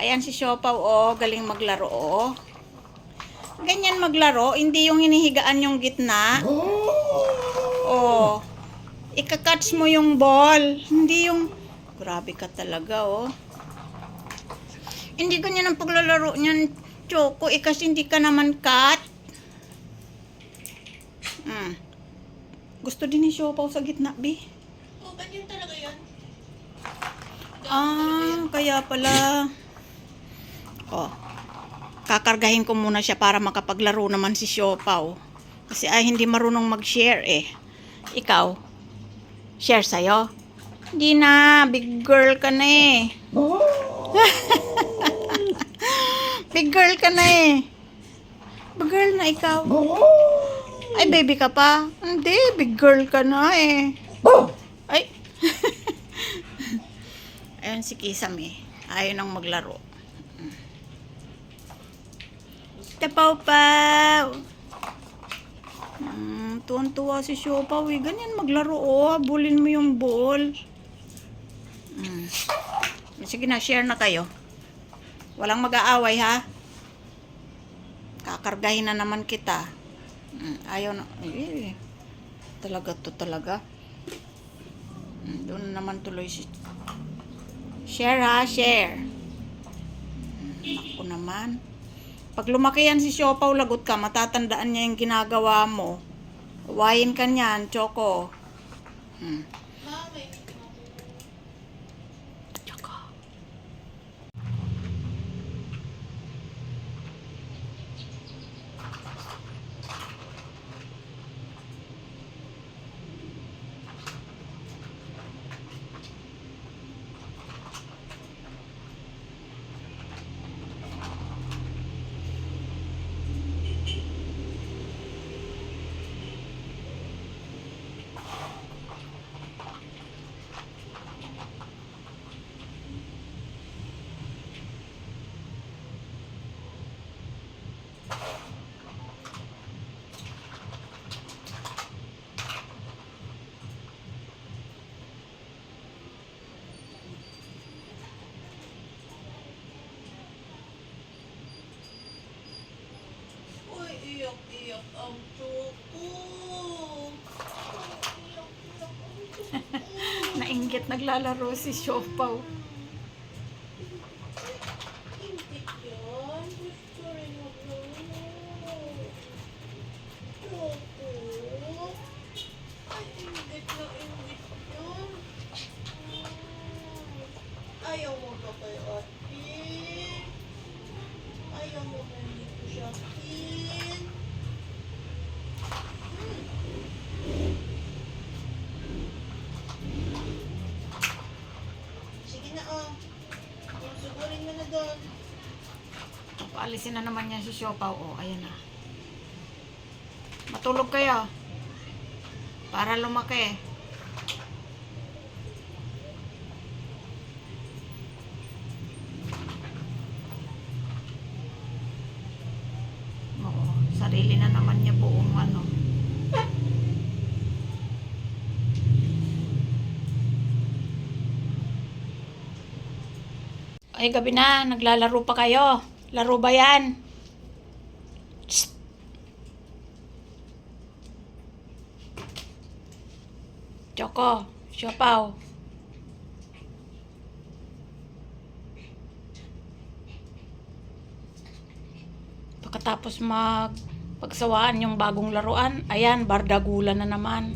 Ayan si Siopaw, oh. Galing maglaro, oh. Ganyan maglaro. Hindi yung hinihigaan yung gitna. Oh. Ika-catch mo yung ball. Hindi yung... Grabe ka talaga, oh. Hindi ganyan ang paglalaro niyan, Choco. Kasi hindi ka naman cut. Gusto din ni Siopaw sa gitna, Bi. Oh, ganyan talaga yan. Kaya pala. Oh. Kakargahin ko muna siya para makapaglaro naman si Siopaw. Kasi hindi marunong mag-share eh. Ikaw, share sa'yo? Hindi na, big girl ka na eh. Big girl ka na eh. Big girl na ikaw. Ay, baby ka pa? Hindi, big girl ka na eh. Ay. Ayun si Kisame. Ayaw nang maglaro. Tapaw-paw. Tuwan-tuwa si Siopaw eh. Ganyan maglaro, oh. Habulin mo yung ball. Sige na, share na kayo. Walang mag-aaway, ha? Kakargahin na naman kita. Ayaw na. Talaga to talaga. Doon naman tuloy si... Share, ha? Share. Ako naman. Pag lumaki yan si Siopaw, lagot ka. Matatandaan niya yung ginagawa mo. Uwayin ka niyan, Choco. Mami. Choco. Uy, iyak-iyak ang Choco. Iyak-iyak ang Choco. Nainggit naglalaro si Siopaw. Hindi yan. Gusto rin maglaro. Choco. Ay, ingit na ingit yan. Ayaw mo ba kay ate? Ayaw mo ba dito siya, Kin? Sige na, oh. Sugurin mo na doon. Paalisin na naman yan si Siopaw. Oh, ayan na. Matulog kayo. Para lumaki. Oo, sarili na naman niya buong ano. Ay, gabi na. Naglalaro pa kayo. Laro ba yan? Psst. Choco, Siopaw. Pagkatapos pagsawaan yung bagong laruan, ayan, bardagulan na naman.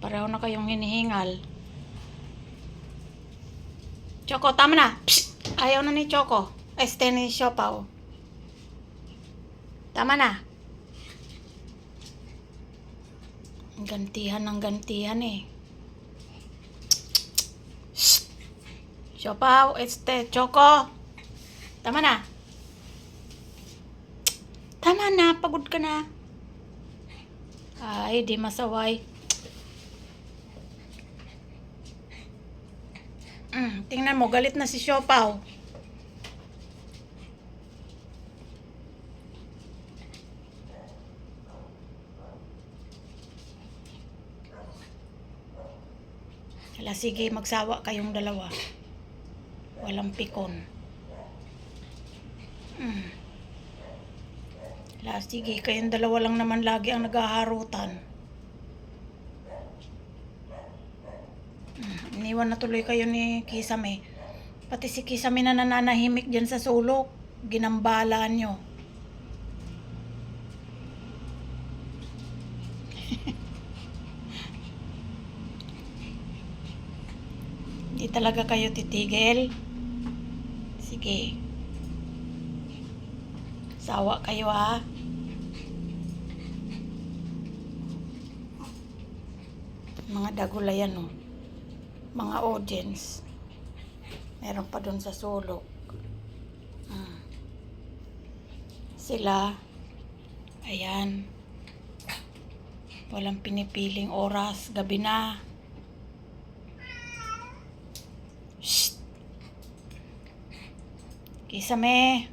Pareho na kayong hinihingal. Choco, tama na. Psst! Ayaw na ni Choco. Ni Siopaw. Tama na. Gantihan ng gantihan eh. Shh! Siopaw, Choco. Tama na. Tama na, pagod ka na. Ay, di masaway. Tingnan mo, galit na si Siopaw. Hala, sige, magsawa kayong dalawa. Walang pikon. Hala, sige, kayong dalawa lang naman lagi ang naghaharutan. Iniwan na tuloy kayo ni Kisame. Pati si Kisame na nananahimik dyan sa sulok. Ginambala nyo. Hindi talaga kayo titigil. Sige. Sawa kayo ha. Mga dagulayan oh. Mga audience. Meron pa doon sa sulok. Sila. Ayan. Walang pinipiling oras. Gabi na. Shh. Kisame.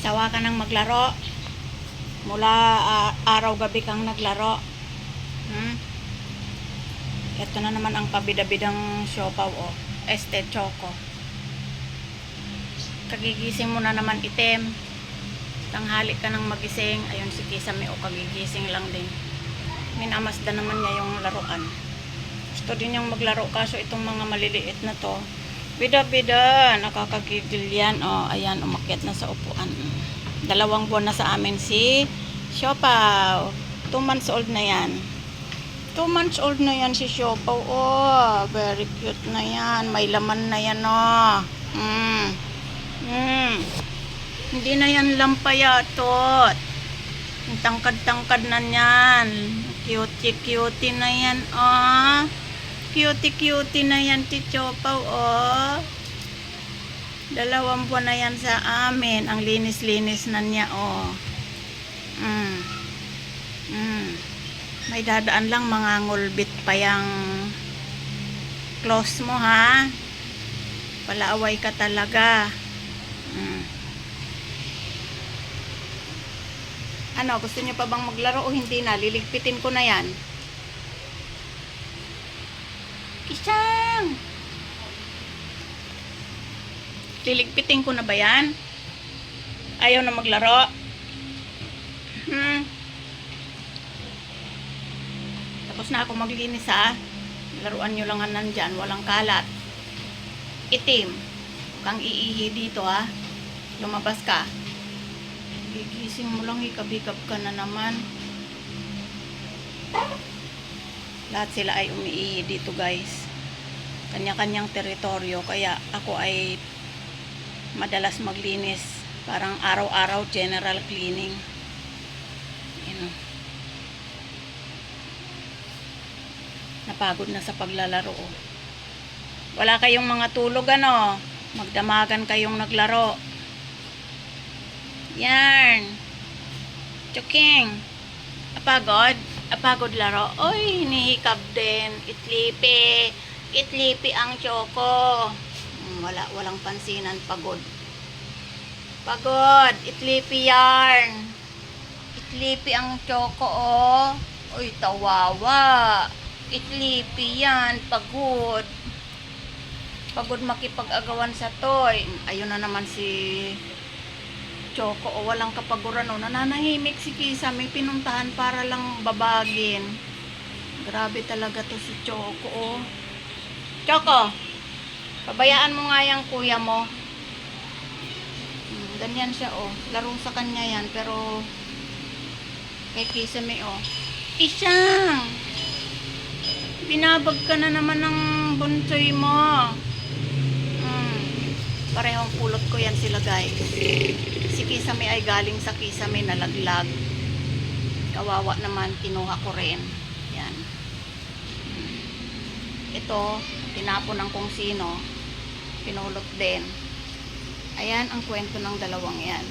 Sawa ka ng maglaro. Mula araw-gabi kang naglaro. Ito na naman ang pabida-bidang siopaw oh. Este Choco. Kagigising mo na naman itim. Tanghali ka nang magising. Ayun si Kisame o kagigising lang din. Minamasda naman niya yung laruan. Gusto din niyang maglaro kaso itong mga maliliit na to. Bida-bida, nakakagigil yan. Oh, ayan, umakyat na sa upuan. 2 buwan na sa amin si Siopaw. 2 months old na yan. 2 months old na yan si Siopaw. Oh, very cute na yan. May laman na yan, oh. Hindi na yan lampayatot. Ang tangkad-tangkad na yan. Cutie-cutie na yan, oh. Cutie-cutie na yan si Siopaw, oh. 2 buwan na yan sa amin. Ang linis-linis na niya, oh. May dadaan lang mga ngulbit pa yang close mo, ha? Palaaway ka talaga. Ano, gusto niyo pa bang maglaro o hindi na? Liligpitin ko na yan. Kisang! Liligpitin ko na ba yan? Ayaw na maglaro? Tapos na ako maglinis ha. Laruan nyo lang nandyan, walang kalat. Itim. Huwag kang iihi dito ha. Lumabas ka. Gigising mo lang, hikab-hikab ka na naman. Lahat sila ay umiihi dito guys. Kanya-kanyang teritoryo. Kaya ako ay madalas maglinis. Parang araw-araw general cleaning. Yun. Napagod na sa paglalaro. Wala kayong mga tulog ano. Magdamagan kayong naglaro. Yan. Choking. Apagod? Apagod laro? Oy, hinihikab din. Itlipi. Itlipi ang Choco. Walang pansinan. Pagod. Pagod. Itlipi yarn. Itlipi ang Choco, oh. Uy, tawawa. Itlipi yan. Pagod. Pagod makipag-agawan sa toy. Ayun na naman si Choco, o walang kapaguran, o nananahimik si Kisa, may pinuntahan para lang babagin. Grabe talaga to si Choco, o. Choco, pabayaan mo nga yung kuya mo. Ganyan siya, o. Laro sa kanya yan, pero kay Kisa may, o. Isang! Binabag ka na naman ng bunsoy mo. Parehong pulot ko yan sila guys. Si Kisame ay galing sa Kisame, nalaglag. Kawawa naman, kinuha ko rin. Yan. Ito, tinapon ng kung sino. Pinulot din. Ayan ang kwento ng dalawang yan.